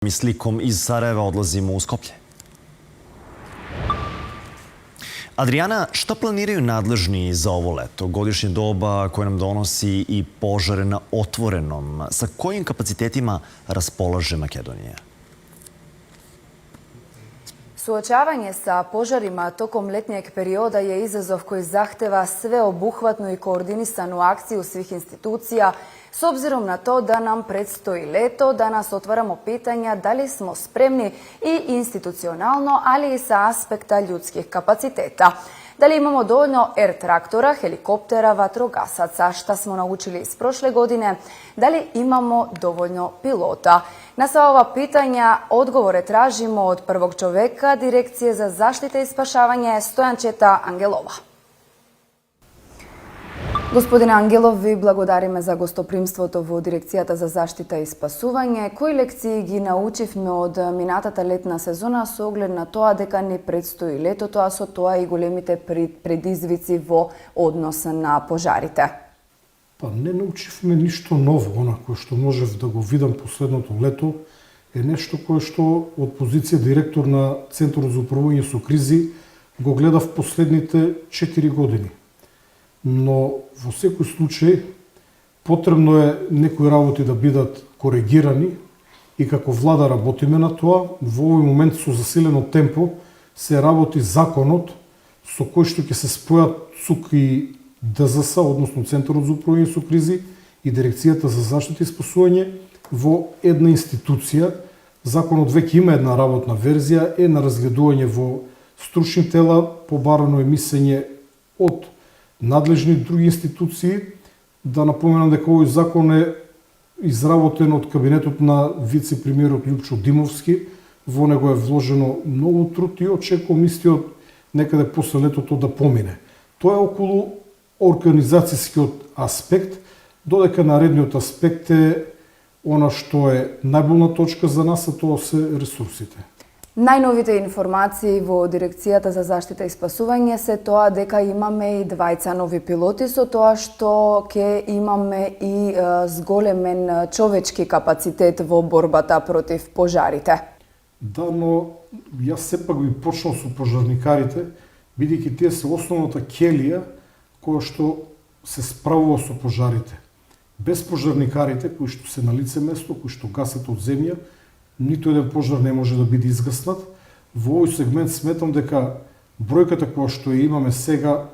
И сликом из Сараева одлазимо у Скопје. Адријана, што планирају надлежни за ово лето? Годишње доба кој нам доноси и пожаре на отвореном. Sa којим капацитетима располаже Македонија? Суочавање sa пожарима током летниот периода е изазов кој захтева свеобухватну и координисану акцију свих институција, с обзиром на то да нам предстои лето, да нас отварамо питања дали смо спремни и институционално, али и sa аспекта људских капацитета. Дали имамо доволно ер-трактора, хеликоптера, ватрогасаца, шта смо научили из прошле године, дали имамо доволно пилота. На сва ова питања одговоре тражимо од првог човека Дирекција за заштита и спашавање Стојанчета Ангелова. Господине Ангелов, ви благодариме за гостопримството во Дирекцијата за заштита и спасување. Кои лекции ги научивме од минатата летна сезона со оглед на тоа дека ни предстои летото, а со тоа и големите предизвици во однос на пожарите? Не научивме ништо ново, она кое што можев да го видам последното лето е нешто кое што од позиција директор на Центарот за управување со кризи го гледав последните 4 години. Но во секој случај потребно е некои работи да бидат коригирани и како влада работиме на тоа. Во овој момент со засилено темпо се работи законот со кој што ќе се спојат ЦУК и ДЗС, односно Центарот за управување со кризи и Дирекцијата за заштита и спасување во една институција. Законот веќе има една работна верзија, е на разгледување во стручни тела, побарано е мислење од надлежни други институции. Да напоменам дека овој закон е изработен од кабинетот на вице-премиерот Љупчо Димовски. Во него е вложено многу труд и очекувам истиот некаде после летото да помине. Тоа е околу организацијскиот аспект, додека наредниот аспект е она што е најболна точка за нас, а тоа се ресурсите. Најновите информации во Дирекцијата за заштита и спасување се тоа дека имаме и 2 нови пилоти, со тоа што ќе имаме и зголемен човечки капацитет во борбата против пожарите. Да, но јас сепак би почнал со пожарникарите, бидејќи тие се основната келија која што се справува со пожарите. Без пожарникарите, кои што се на лице место, кои што гасат од земја, ниту еден пожар не може да биде изгаснат. Во овој сегмент сметам дека бројката која што ја имаме сега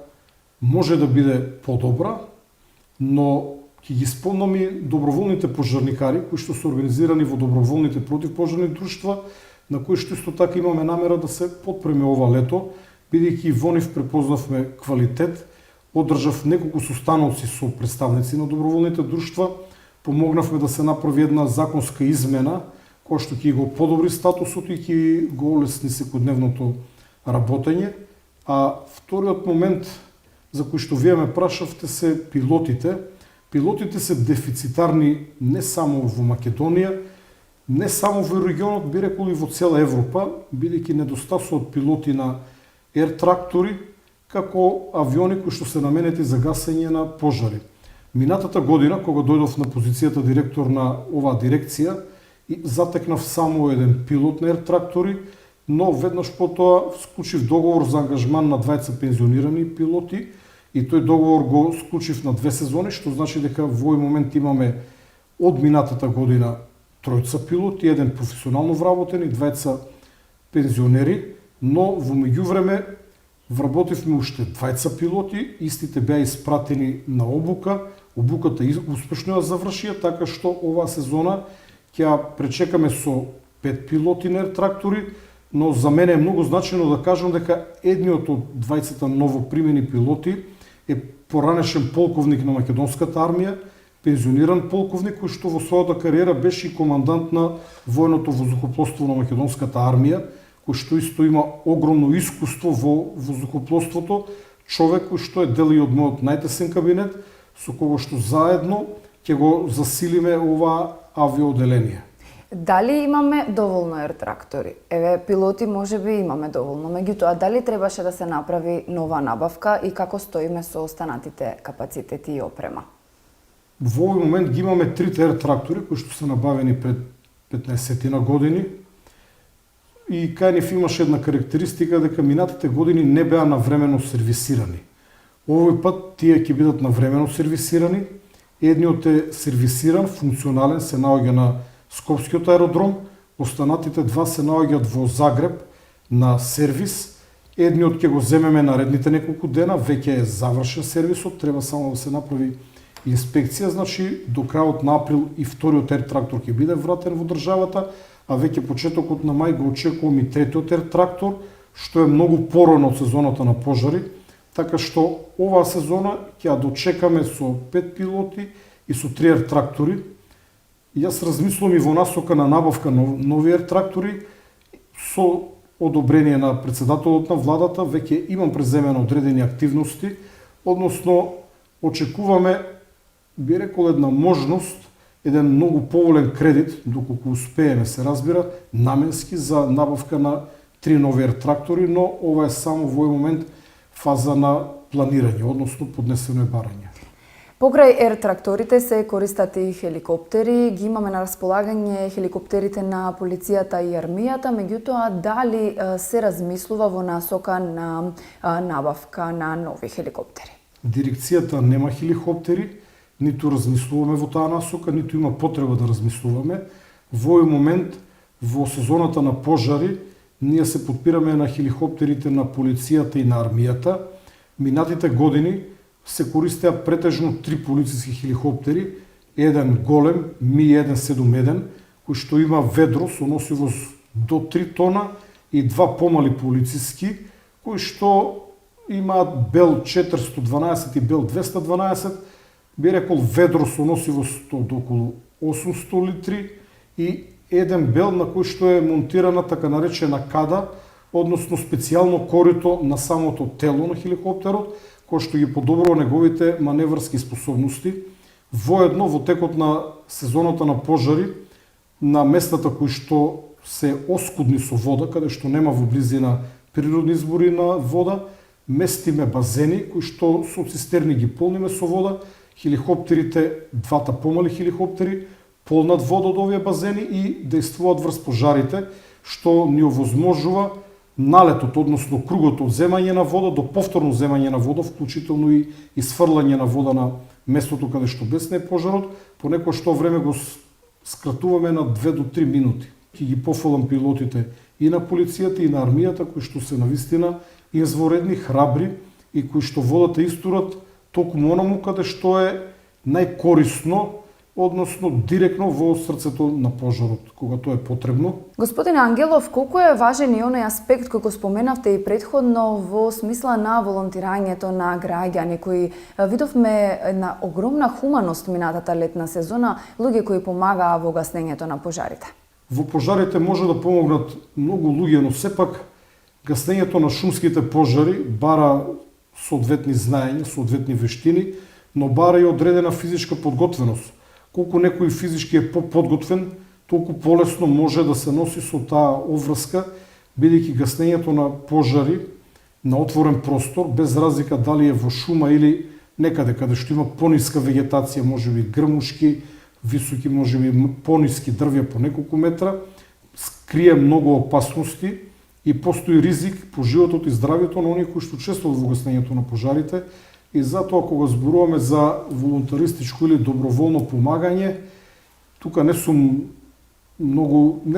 може да биде подобра, но ќе ги спомнам и доброволните пожарникари, кои што се организирани во доброволните противпожарни друштва, на кои што исто така имаме намера да се потпреме ова лето, бидејќи во нив препознавме квалитет. Одржав неколку состаноци со представници на доброволните друштва, помогнавме да се направи една законска измена која што ќе го подобри статусот и ќе го олесни секојдневното работење. А вториот момент за кој што вие ме прашавте се пилотите. Пилотите се дефицитарни не само во Македонија, не само во регионот, би рекол и во цела Европа, бидејќи недостасуваат пилоти на ер-трактори, како авиони кои што се наменети за гасење на пожари. Минатата година, кога дојдов на позицијата директор на оваа дирекција, и затекнав само еден пилот на ер-трактори, но веднаш потоа склучив договор за ангажман на 2 пензионирани пилоти и тој договор го склучив на 2 сезони, што значи дека во овој момент имаме од минатата година 3 пилоти, еден професионално вработен и 2 пензионери, но во меѓувреме вработивме уште 2 пилоти, истите беа испратени на обука, обуката успешно ја завршија, така што оваа сезона ќе пречекаме со 5 пилоти на ер-трактори, но за мене е многу значајно да кажам дека едниот од 20 новопримени пилоти е поранешен полковник на Македонската армија, пензиониран полковник кој што во својата кариера беше и командант на војното воздухопловство на Македонската армија, кој што исто има огромно искуство во воздухопловството, човек кој што е дел и од мојот најтесен кабинет, со кого што заедно ќе го засилиме ова авиооделение. Дали имаме доволно ер-трактори? Еве, пилоти можеби имаме доволно, меѓутоа дали требаше да се направи нова набавка и како стоиме со останатите капацитети и опрема? Во овој момент ги имаме 3 ер-трактори кои што се набавени пред 15 години. И кај нив имаше една карактеристика дека минатите години не беа навремено сервисирани. Овој пат тие ќе бидат навремено сервисирани. Едниот е сервисиран, функционален, се наоѓа на Скопскиот аеродром, останатите два се наоѓаат во Загреб на сервис. Едниот ќе го земеме наредните неколку дена, веќе е завршен сервисот, треба само да се направи инспекција, значи до крајот на април и вториот ер-трактор ќе биде вратен во државата, а веќе почетокот на мај го очекувам и третиот ер-трактор, што е многу порано од сезоната на пожари, така што оваа сезона ќе ја дочекаме со 5 пилоти и со 3 ер-трактори. Јас размислувам и во насока на набавка нови ер-трактори со одобрение на председателот на владата, веќе имам преземено одредени активности, односно очекуваме, би рекол, една можност, еден многу поволен кредит, доколку успееме, се разбира, наменски за набавка на 3 нови ер-трактори, но ова е само во овој момент фаза на планирање, односно поднесено е барање. Покрај ер-тракторите се користат и хеликоптери. Ги имаме на располагање хеликоптерите на полицијата и армијата, меѓутоа дали се размислува во насока на набавка на нови хеликоптери? Дирекцијата нема хеликоптери, ниту размислуваме во таа насока, ниту има потреба да размислуваме. Во овој момент, во сезоната на пожари, ние се подпираме на хеликоптерите на полицијата и на армијата. Минатите години се користеа претежно 3 полициски хеликоптери, еден голем Ми-171, кој што има ведро со носивост до 3 тона и 2 помали полициски, кои што имаат Бел 412 и Бел 212, би рекол ведро со носивост од околу 800 литри и еден Бел на кој што е монтирана така наречена када, односно специјално корито на самото тело на хеликоптерот, кој што ги подобрува неговите маневрски способности. Воедно во текот на сезоната на пожари, на местата кои што се оскудни со вода, каде што нема во близина природни извори на вода, местиме базени кои што со цистерни ги полниме со вода. Хеликоптерите, двата помали хеликоптери, полнат вода од овие базени и дејствуваат врз пожарите, што ни овозможува налетот, односно кругото од земање на вода до повторно земање на вода, вклучително и исфрлање на вода на местото каде што бесне пожарот, по некој што време го скратуваме на 2 до 3 минути. Ќе ги пофалам пилотите и на полицијата и на армијата, кои што се навистина изворедни, храбри и кои што водат истурат токму онаму каде што е најкорисно, односно директно во срцето на пожарот, кога тоа е потребно. Господин Ангелов, колку е важен и оној аспект кој го споменавте и претходно во смисла на волонтирањето на граѓани, кои видовме една огромна хуманост минатата летна сезона, луѓе кои помагаа во гаснењето на пожарите? Во пожарите може да помогнат многу луѓе, но сепак гаснењето на шумските пожари бара соодветни знаења, соодветни вештини, но бара и одредена физичка подготвеност. Колку некој физички е подготвен, толку полесно може да се носи со таа обврска, бидејќи гаснењето на пожари на отворен простор, без разлика дали е во шума или некаде каде што има пониска вегетација, можеби грмушки, високи, можеби пониски дрвја по неколку метра, скрие многу опасности и постои ризик по животот и здравјето на оние кои што учествуваат во гаснењето на пожарите. И затоа кога зборуваме за волонтаристичко или доброволно помагање, тука не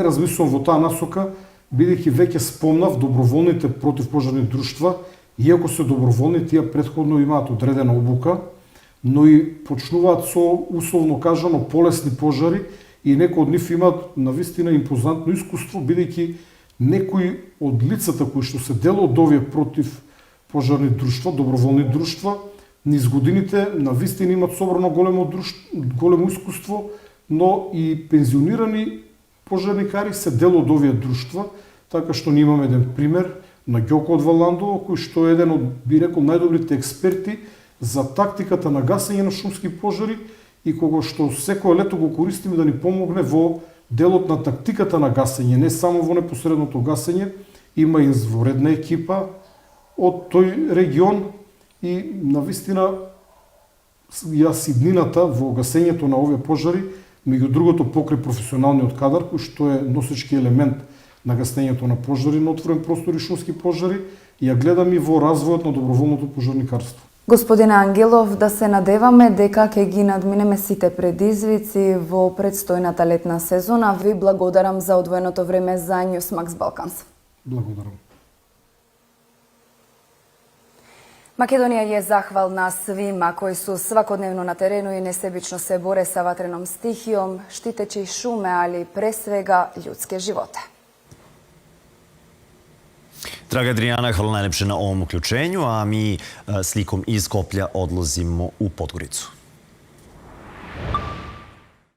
размислувам во таа насока, бидејќи веќе спомнав доброволните противпожарни друштва, иако се доброволни, тие претходно имаат одредена обука, но и почнуваат со, условно кажано, полесни пожари и некои од нив имаат навистина импозантно искуство, бидејќи некои од лицата кои што се дел од овие против пожарни друштва, доброволни друштва, низ годините навистина имат собрано големо искуство, но и пензионирани пожарникари се дел од овие друштва, така што ние имаме еден пример на Ѓоко од Валандово, кој што е еден од, би рекол, најдобрите експерти за тактиката на гасење на шумски пожари и кога што секое лето го користиме да ни помогне во делот на тактиката на гасење, не само во непосредното гасење, има и изворедна екипа од тој регион и навистина јас иднината во гасењето на овие пожари меѓу другото покрај професионалниот кадар, кој што е носечки елемент на гаснењето на пожари на отворен простор и шумски пожари, ја гледам и во развојот на доброволното пожарникарство. Господине Ангелов, да се надеваме дека ќе ги надминеме сите предизвици во предстојната летна сезона. Ви благодарам за одвоеното време за Newsmax Balkans. Благодарам. Македонија е захвална свима кои су свакодневно на терену и несебично се боре са ватреном стихијом, штитечи шуме, али пресвега људске животе. Драга Адријана, хвала најлепше на овом уклучењу, а ми сликом из Скопје одлозимо у Подгорицу.